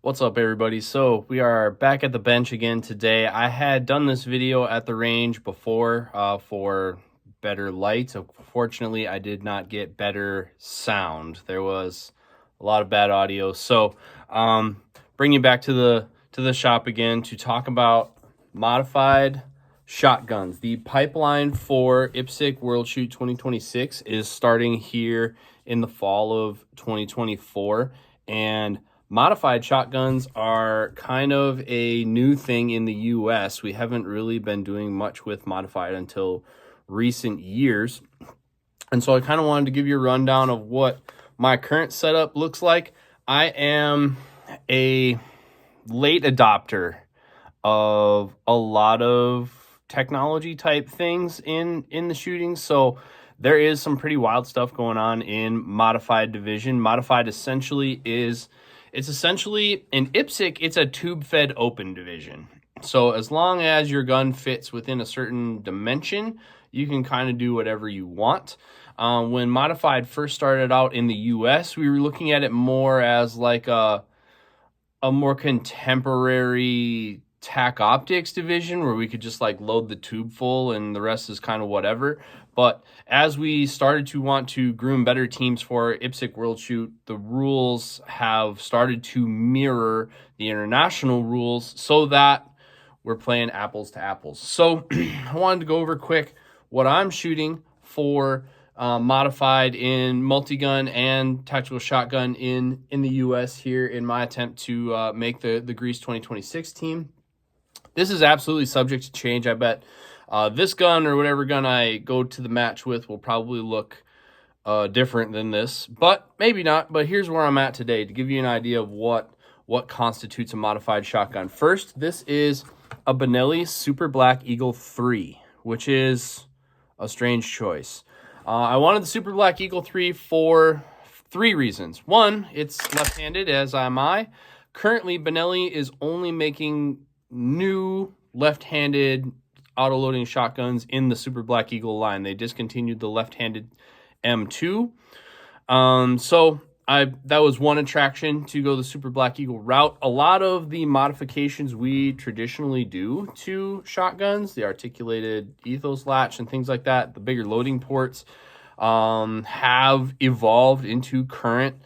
What's up, everybody? So we are back at the bench again today. I had done this video at the range before for better light. Unfortunately, I did not get better sound. There was a lot of bad audio. So bring you back to the shop again to talk about modified shotguns. The pipeline for IPSC World Shoot 2026 is starting here in the fall of 2024, and modified shotguns are kind of a new thing in the US. We haven't really been doing much with modified until recent years. And so I kind of wanted to give you a rundown of what my current setup looks like. I am a late adopter of a lot of technology type things in the shooting. So there is some pretty wild stuff going on in modified division. Modified essentially is It's essentially, in IPSC, it's a tube-fed open division. So as long as your gun fits within a certain dimension, you can kind of do whatever you want. When modified first started out in the US, we were looking at it more as like a more contemporary tac optics division where we could just like load the tube full and the rest is kind of whatever. But as we started to want to groom better teams for IPSC World Shoot, the rules have started to mirror the international rules so that we're playing apples to apples. So I wanted to go over quick what I'm shooting for modified in multi-gun and tactical shotgun in the US here in my attempt to make the Greece 2026 team. This is absolutely subject to change. I bet this gun or whatever gun I go to the match with will probably look different than this, but maybe not. But here's where I'm at today to give you an idea of what constitutes a modified shotgun. First, this is a Benelli Super Black Eagle 3, which is a strange choice. I wanted the Super Black Eagle 3 for 3 reasons. One, it's left-handed, as am I. Currently, Benelli is only making new left-handed auto-loading shotguns in the Super Black Eagle line. They discontinued the left-handed M2. So that was one attraction to go the Super Black Eagle route. A lot of the modifications we traditionally do to shotguns, the articulated ethos latch and things like that, the bigger loading ports, have evolved into current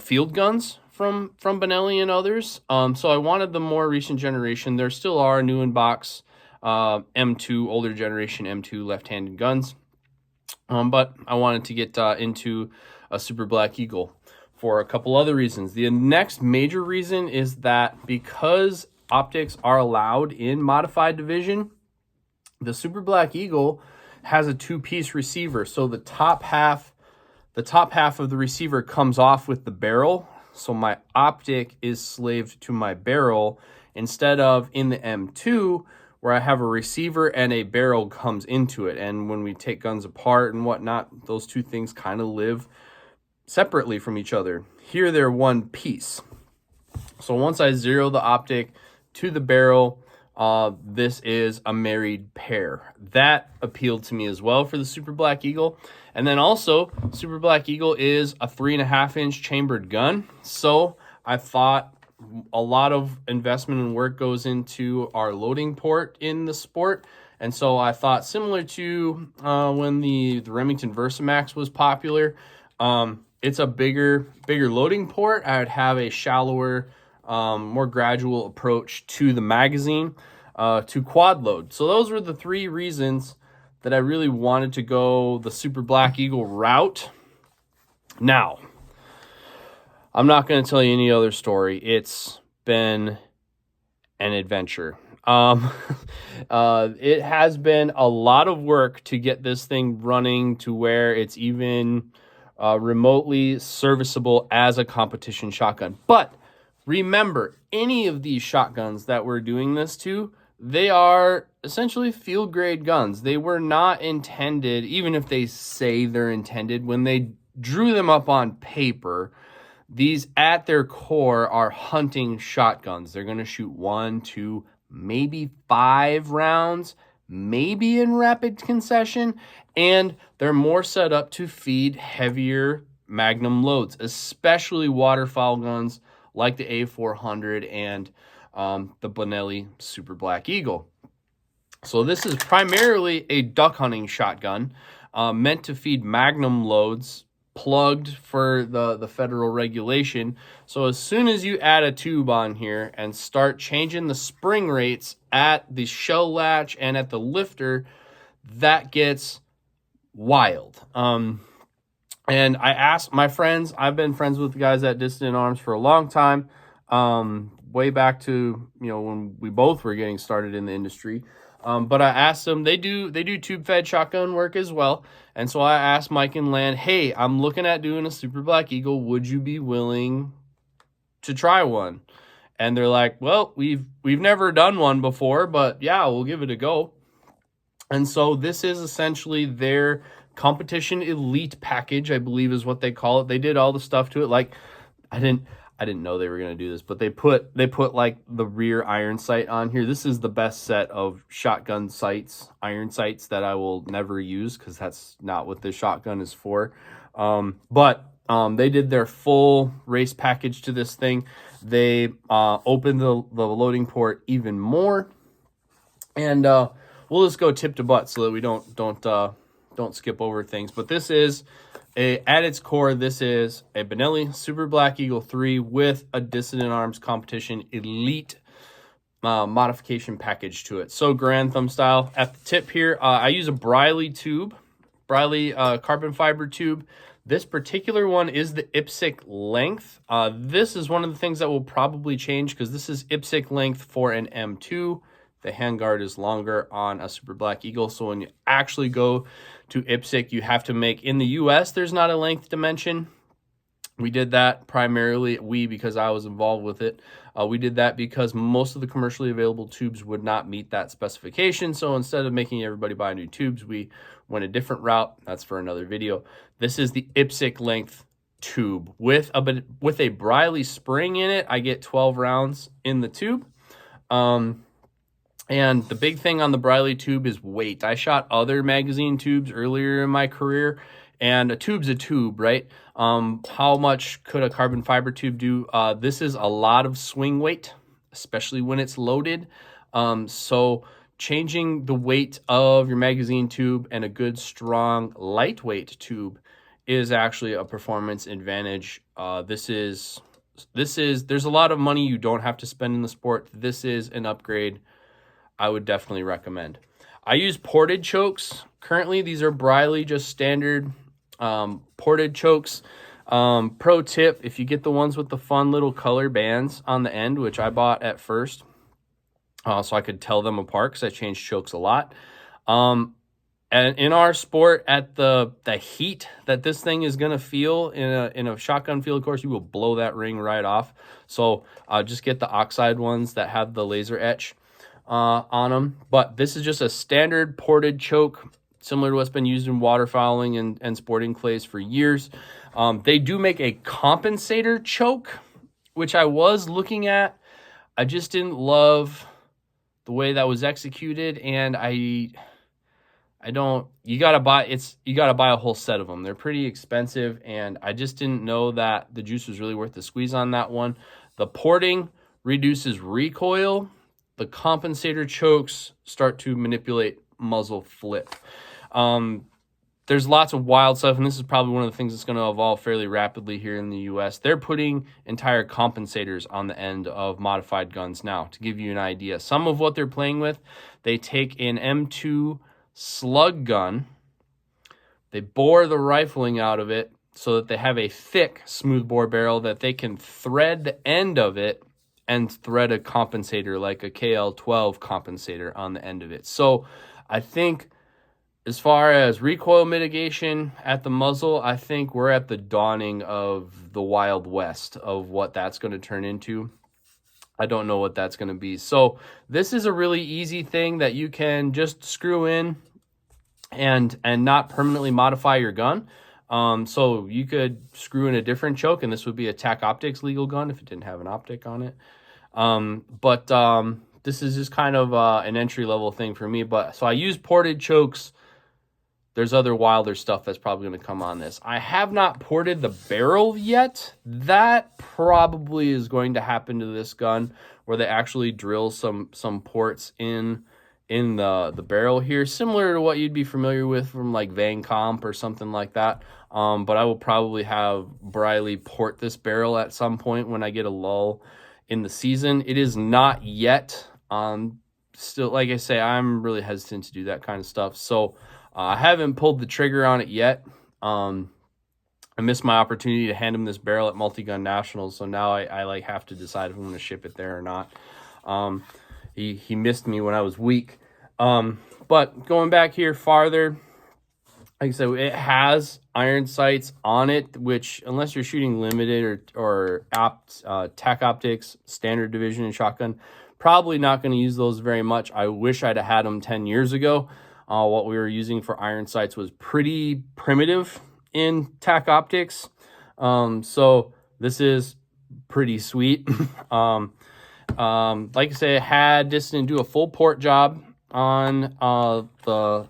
field guns from Benelli and others. So I wanted the more recent generation. There still are new in box M2, older generation M2 left-handed guns. But I wanted to get into a Super Black Eagle for a couple other reasons. The next major reason is that because optics are allowed in modified division, the Super Black Eagle has a 2-piece receiver. So the top half of the receiver comes off with the barrel. So my optic is slaved to my barrel instead of in the M2 where I have a receiver and a barrel comes into it. And when we take guns apart and whatnot, those two things kind of live separately from each other. Here they're one piece. So once I zero the optic to the barrel, this is a married pair. That appealed to me as well for the Super Black Eagle. And then also, Super Black Eagle is a 3.5-inch chambered gun. So I thought a lot of investment and work goes into our loading port in the sport. And so I thought similar to when the Remington Versamax was popular, it's a bigger loading port. I would have a shallower, more gradual approach to the magazine to quad load. So those were the 3 reasons that I really wanted to go the Super Black Eagle route. Now, I'm not going to tell you any other story. It's been an adventure. It has been a lot of work to get this thing running to where it's even remotely serviceable as a competition shotgun. But remember, any of these shotguns that we're doing this to, they are essentially field grade guns. They were not intended, even if they say they're intended, when they drew them up on paper, these at their core are hunting shotguns. They're going to shoot 1, 2, maybe 5 rounds, maybe in rapid concession, and they're more set up to feed heavier magnum loads, especially waterfowl guns like the A400 and the Benelli Super Black Eagle. So this is primarily a duck hunting shotgun, meant to feed magnum loads, plugged for the federal regulation. So as soon as you add a tube on here and start changing the spring rates at the shell latch and at the lifter, that gets wild. And I asked my friends, I've been friends with the guys at Distant Arms for a long time, way back to, when we both were getting started in the industry. But I asked them, they do tube fed shotgun work as well. And so I asked Mike and Land, hey, I'm looking at doing a Super Black Eagle. Would you be willing to try one? And they're like, well, we've never done one before, but yeah, we'll give it a go. And so this is essentially their competition elite package, I believe is what they call it. They did all the stuff to it. Like, I didn't know they were going to do this, but they put like the rear iron sight on here. This is the best set of shotgun sights, iron sights, that I will never use because that's not what this shotgun is for. But they did their full race package to this thing. They opened the loading port even more, and we'll just go tip to butt so that we don't skip over things. But this is at its core, this is a Benelli Super Black Eagle 3 with a Dissident Arms Competition Elite modification package to it. So Grand Thumb style. At the tip here, I use a Briley tube, Briley carbon fiber tube. This particular one is the IPSC length. This is one of the things that will probably change because this is IPSC length for an M2. The handguard is longer on a Super Black Eagle. So when you actually go to IPSC, you have to make, in the US, there's not a length dimension. We did that primarily, because I was involved with it. We did that because most of the commercially available tubes would not meet that specification. So instead of making everybody buy new tubes, we went a different route. That's for another video. This is the IPSC length tube with a Briley spring in it. I get 12 rounds in the tube. And the big thing on the Briley tube is weight. I shot other magazine tubes earlier in my career, and a tube's a tube, right? How much could a carbon fiber tube do? This is a lot of swing weight, especially when it's loaded. So changing the weight of your magazine tube and a good, strong, lightweight tube is actually a performance advantage. There's a lot of money you don't have to spend in the sport. This is an upgrade I would definitely recommend. I use ported chokes. Currently, these are Briley, just standard ported chokes. Pro tip, if you get the ones with the fun little color bands on the end, which I bought at first, so I could tell them apart because I changed chokes a lot. And in our sport, at the heat that this thing is going to feel in a shotgun field course, you will blow that ring right off. So just get the oxide ones that have the laser etch on them. But this is just a standard ported choke, similar to what's been used in waterfowling and sporting clays for years. They do make a compensator choke, which I was looking at. I just didn't love the way that was executed, and you gotta buy a whole set of them. They're pretty expensive, and I just didn't know that the juice was really worth the squeeze on that one. The porting reduces recoil. The compensator chokes start to manipulate muzzle flip. There's lots of wild stuff, and this is probably one of the things that's going to evolve fairly rapidly here in the US. They're putting entire compensators on the end of modified guns now, to give you an idea. Some of what they're playing with, they take an M2 slug gun, they bore the rifling out of it so that they have a thick smoothbore barrel that they can thread the end of it and thread a compensator, like a KL12 compensator on the end of it. So I think as far as recoil mitigation at the muzzle, I think we're at the dawning of the Wild West of what that's going to turn into. I don't know what that's going to be. So this is a really easy thing that you can just screw in and not permanently modify your gun. So you could screw in a different choke, and this would be a TAC Optics legal gun if it didn't have an optic on it. But this is just kind of an entry-level thing for me. But so I use ported chokes. there's other wilder stuff that's probably going to come on this. I have not ported the barrel yet. That probably is going to happen to this gun, where they actually drill some ports in the barrel here, similar to what you'd be familiar with from like Van Comp or something like that. But I will probably have Briley port this barrel at some point when I get a lull in the season. It is not yet. Still, like I say, I'm really hesitant to do that kind of stuff. So I haven't pulled the trigger on it yet. I missed my opportunity to hand him this barrel at Multi-Gun Nationals, so now I like have to decide if I'm going to ship it there or not. He missed me when I was weak. But going back here farther, like I said, it has iron sights on it, which unless you're shooting limited or tac optics, standard division and shotgun, probably not going to use those very much. I wish I'd have had them 10 years ago. What we were using for iron sights was pretty primitive in tac optics. So this is pretty sweet. Like I say, didn't do a full port job on the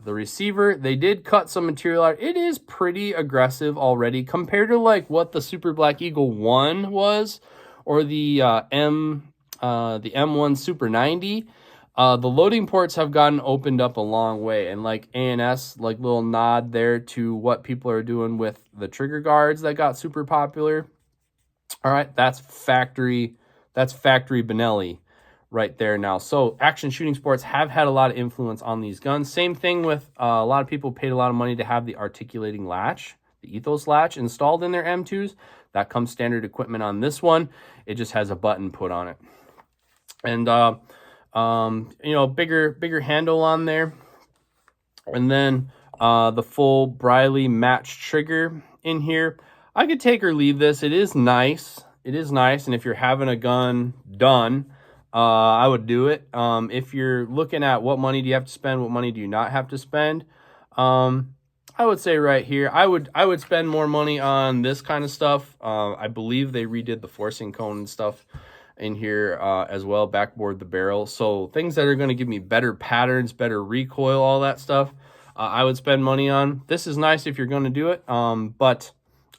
receiver. They did cut some material out. It is pretty aggressive already compared to like what the Super Black Eagle 1 was, or the M1 Super 90. The loading ports have gotten opened up a long way, and like ANS, like little nod there to what people are doing with the trigger guards that got super popular. All right, that's factory Benelli right there now. So action shooting sports have had a lot of influence on these guns. Same thing with a lot of people paid a lot of money to have the articulating latch, the Ethos latch installed in their M2s. That comes standard equipment on this one. It just has a button put on it. And you know, bigger handle on there, and then the full Briley match trigger in here. I could take or leave this. It is nice, and if you're having a gun done, I would do it. If you're looking at what money do you have to spend, what money do you not have to spend, I would say right here, I would spend more money on this kind of stuff. I believe they redid the forcing cone and stuff in here as well, backboard the barrel. So things that are going to give me better patterns, better recoil, all that stuff, I would spend money on. This is nice if you're going to do it, but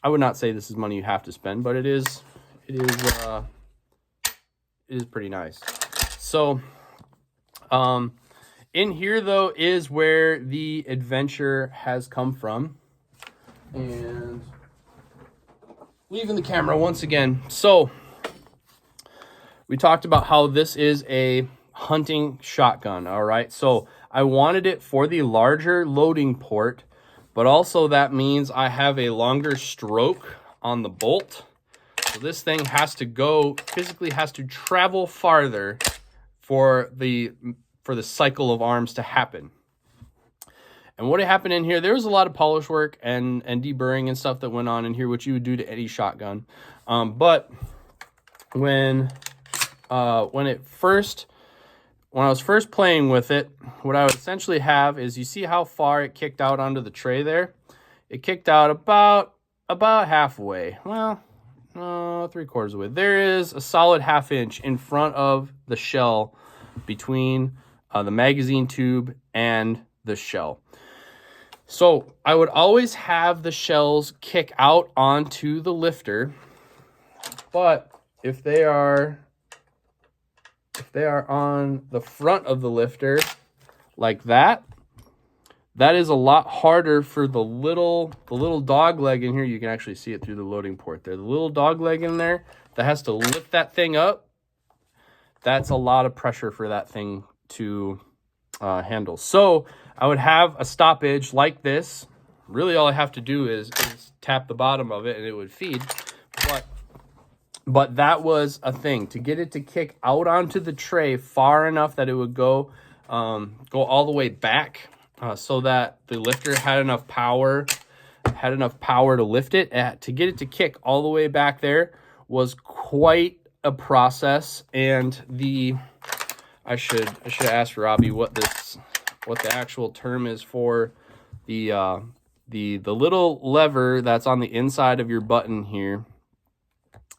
I would not say this is money you have to spend, but it is pretty nice. So in here though is where the adventure has come from, and leaving the camera once again. So we talked about how this is a hunting shotgun, all right? So I wanted it for the larger loading port, but also that means I have a longer stroke on the bolt. So this thing has to physically has to travel farther for the cycle of arms to happen. And what happened in here, there was a lot of polish work and deburring and stuff that went on in here, which you would do to any shotgun. But when I was first playing with it, what I would essentially have is, you see how far it kicked out onto the tray there? It kicked out about halfway. Well, 3/4 of the way. There is a solid 1/2 inch in front of the shell between the magazine tube and the shell. So I would always have the shells kick out onto the lifter, but if they are on the front of the lifter like that, that is a lot harder for the little dog leg in here. You can actually see it through the loading port there. The little dog leg in there that has to lift that thing up, that's a lot of pressure for that thing to handle. So I would have a stoppage like this. Really all I have to do is tap the bottom of it and it would feed. But that was a thing, to get it to kick out onto the tray far enough that it would go all the way back, so that the lifter had enough power to lift it. To get it to kick all the way back there was quite a process. And I should have asked Robbie what the actual term is for the little lever that's on the inside of your button here.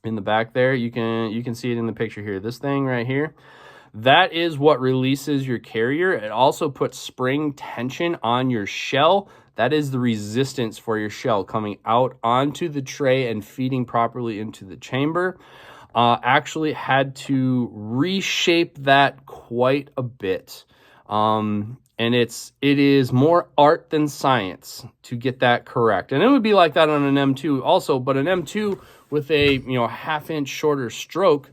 In the back there, you can see it in the picture here. This thing right here, That is what releases your carrier. It also puts spring tension on your shell. That is the resistance for your shell coming out onto the tray and feeding properly into the chamber. Actually had to reshape that quite a bit. And it is more art than science to get that correct. And it would be like that on an M2 also, but an M2 with a, you know, half-inch shorter stroke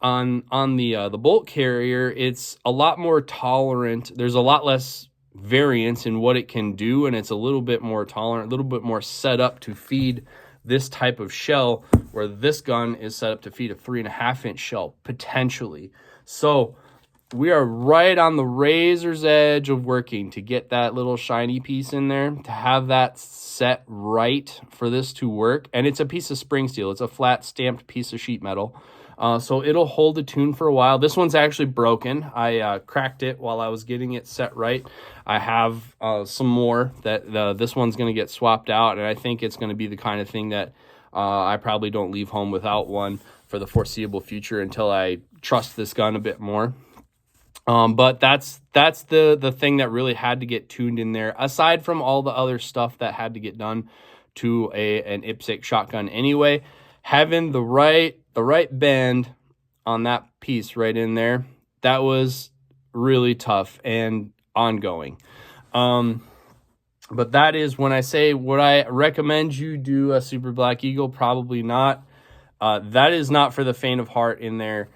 on the bolt carrier, it's a lot more tolerant. There's a lot less variance in what it can do, and it's a little bit more tolerant, a little bit more set up to feed this type of shell, where this gun is set up to feed a 3.5-inch shell potentially. So we are right on the razor's edge of working to get that little shiny piece in there, to have that set right for this to work. And it's a piece of spring steel. It's a flat stamped piece of sheet metal. So it'll hold the tune for a while. This one's actually broken. I cracked it while I was getting it set right. I have some more that this one's going to get swapped out, and I think it's going to be the kind of thing that I probably don't leave home without one for the foreseeable future until I trust this gun a bit more. But that's the thing that really had to get tuned in there, aside from all the other stuff that had to get done to an IPSC shotgun anyway. Having the right bend on that piece right in there, that was really tough and ongoing. But that is, when I say, would I recommend you do a Super Black Eagle? Probably not. That is not for the faint of heart in there.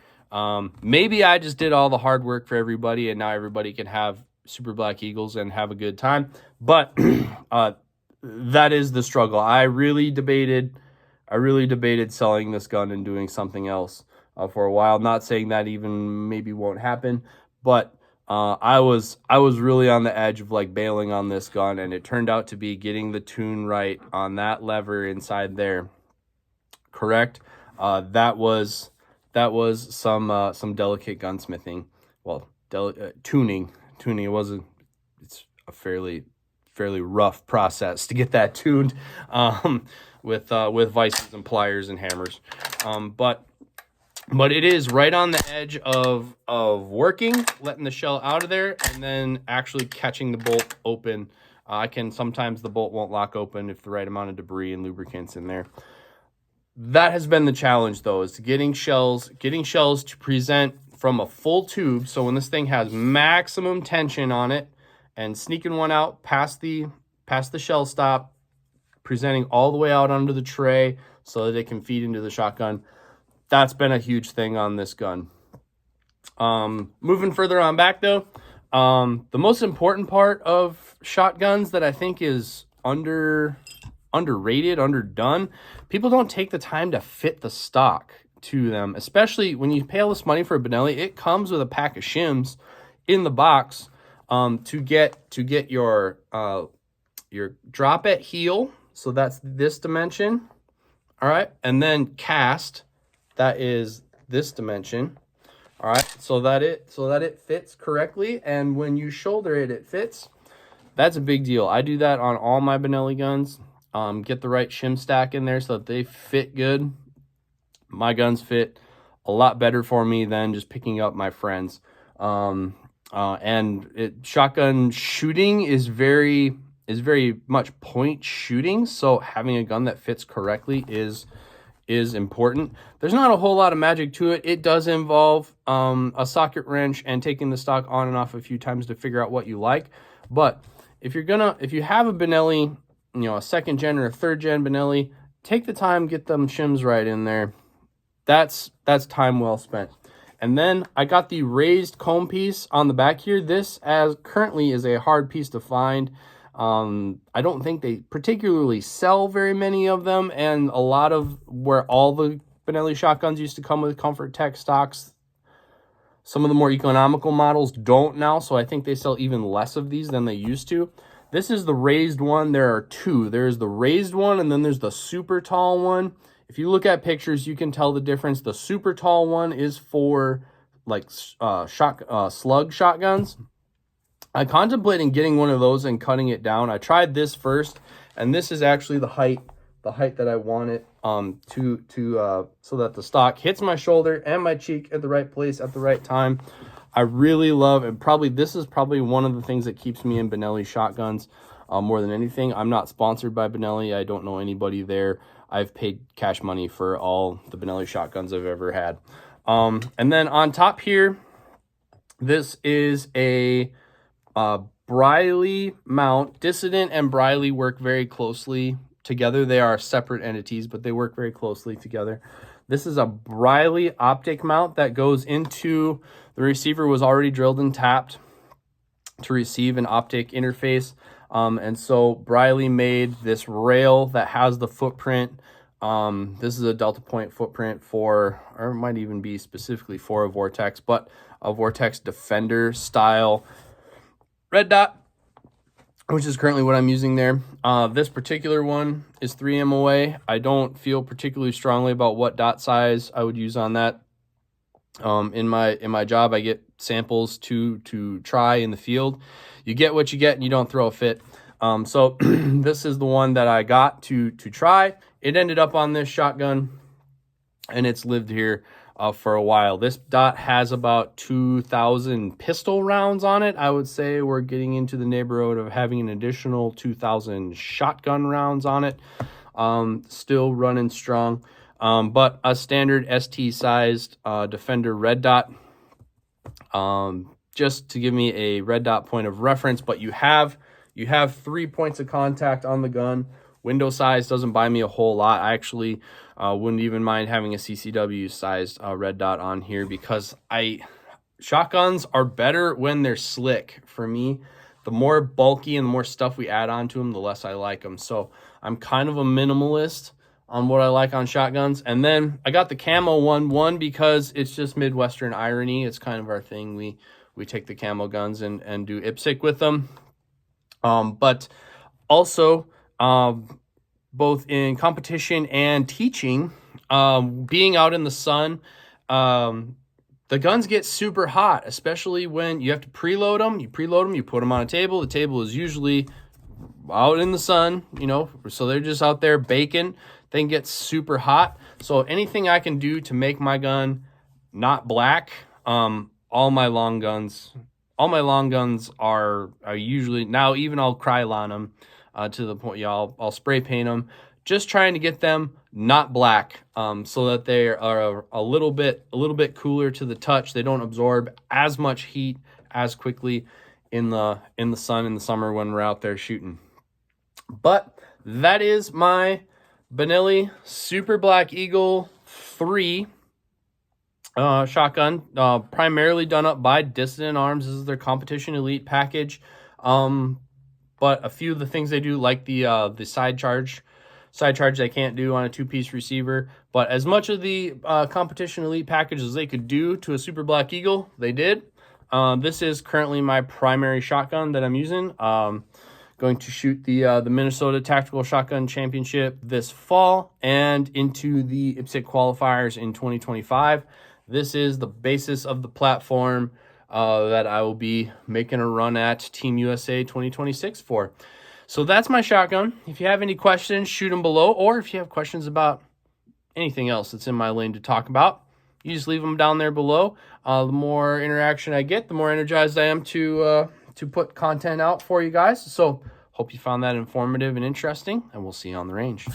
Maybe I just did all the hard work for everybody, and now everybody can have Super Black Eagles and have a good time. But that is the struggle. I really debated selling this gun and doing something else for a while. Not saying that even maybe won't happen, but I was really on the edge of like bailing on this gun, and it turned out to be getting the tune right on that lever inside there. Correct. That was some delicate gunsmithing. Well, tuning. It wasn't. It's a fairly rough process to get that tuned. With vices and pliers and hammers. But it is right on the edge of working, letting the shell out of there, and then actually catching the bolt open. Sometimes the bolt won't lock open if the right amount of debris and lubricant's in there. That has been the challenge, though, is getting shells to present from a full tube. So when this thing has maximum tension on it, and sneaking one out past the shell stop, presenting all the way out under the tray so that it can feed into the shotgun. That's been a huge thing on this gun. Moving further on back, though, the most important part of shotguns that I think is underrated, underdone, people don't take the time to fit the stock to them, especially when you pay all this money for a Benelli. It comes with a pack of shims in the box to get your drop at heel. So that's this dimension. All right. And then cast, that is this dimension. All right. So that it fits correctly. And when you shoulder it, it fits. That's a big deal. I do that on all my Benelli guns. Get the right shim stack in there so that they fit good. My guns fit a lot better for me than just picking up my friends. Shotgun shooting is very much point shooting, so having a gun that fits correctly is important. There's not a whole lot of magic to it. It does involve a socket wrench and taking the stock on and off a few times to figure out what you like. But if you have a Benelli, a second gen or a third gen Benelli, take the time, get them shims right in there. That's time well spent. And then I got the raised comb piece on the back here. This currently is a hard piece to find. I don't think they particularly sell very many of them, and a lot of where all the Benelli shotguns used to come with Comfort Tech stocks, some of the more economical models don't now, so I think they sell even less of these than they used to. This is the raised one. There are two. There's the raised one, and then there's the super tall one. If you look at pictures, you can tell the difference. The super tall one is for like slug shotguns. I contemplated getting one of those and cutting it down. I tried this first, and this is actually the height that I want it so that the stock hits my shoulder and my cheek at the right place at the right time. I really love, and this is probably one of the things that keeps me in Benelli shotguns more than anything. I'm not sponsored by Benelli. I don't know anybody there. I've paid cash money for all the Benelli shotguns I've ever had. And then on top here, this is a Briley mount. Dissident and Briley work very closely together. They are separate entities, but they work very closely together. This is a Briley optic mount that goes into the receiver, was already drilled and tapped to receive an optic interface. And so Briley made this rail that has the footprint. This is a Delta Point footprint for, or it might even be specifically for a Vortex, but a Vortex Defender style red dot, which is currently what I'm using there. This particular one is 3 MOA. I don't feel particularly strongly about what dot size I would use on that. In my job, I get samples to try in the field. You get what you get, and you don't throw a fit. So this is the one that I got to try. It ended up on this shotgun, and it's lived here for a while. This dot has about 2,000 pistol rounds on it. I would say we're getting into the neighborhood of having an additional 2,000 shotgun rounds on it. Still running strong, but a standard ST-sized Defender red dot. Just to give me a red dot point of reference, but you have 3 points of contact on the gun. Window size doesn't buy me a whole lot. I actually wouldn't even mind having a CCW sized red dot on here, because shotguns are better when they're slick for me. The more bulky and the more stuff we add onto them, the less I like them. So I'm kind of a minimalist on what I like on shotguns. And then I got the camo one because it's just Midwestern irony. It's kind of our thing. We take the camo guns and do IPSC with them. But also, both in competition and teaching, being out in the sun, the guns get super hot, especially when you have to preload them. You preload them, you put them on a table. The table is usually out in the sun, so they're just out there baking. Thing gets super hot. So anything I can do to make my gun not black, all my long guns are usually, now even I'll Krylon them to the point, I'll spray paint them, just trying to get them not black, so that they are a little bit cooler to the touch. They don't absorb as much heat as quickly in the sun in the summer when we're out there shooting. But that is my Benelli Super Black Eagle 3 shotgun, primarily done up by Dissident Arms. This is their competition elite package. But a few of the things they do, like the side charge they can't do on a 2-piece receiver. But as much of the competition elite package as they could do to a Super Black Eagle, they did. This is currently my primary shotgun that I'm using. Going to shoot the Minnesota Tactical Shotgun Championship this fall and into the IPSC qualifiers in 2025. This is the basis of the platform that I will be making a run at Team USA 2026 for. So that's my shotgun. If you have any questions, shoot them below, or if you have questions about anything else that's in my lane to talk about, you just leave them down there below. The more interaction I get, the more energized I am to put content out for you guys. So hope you found that informative and interesting, and we'll see you on the range.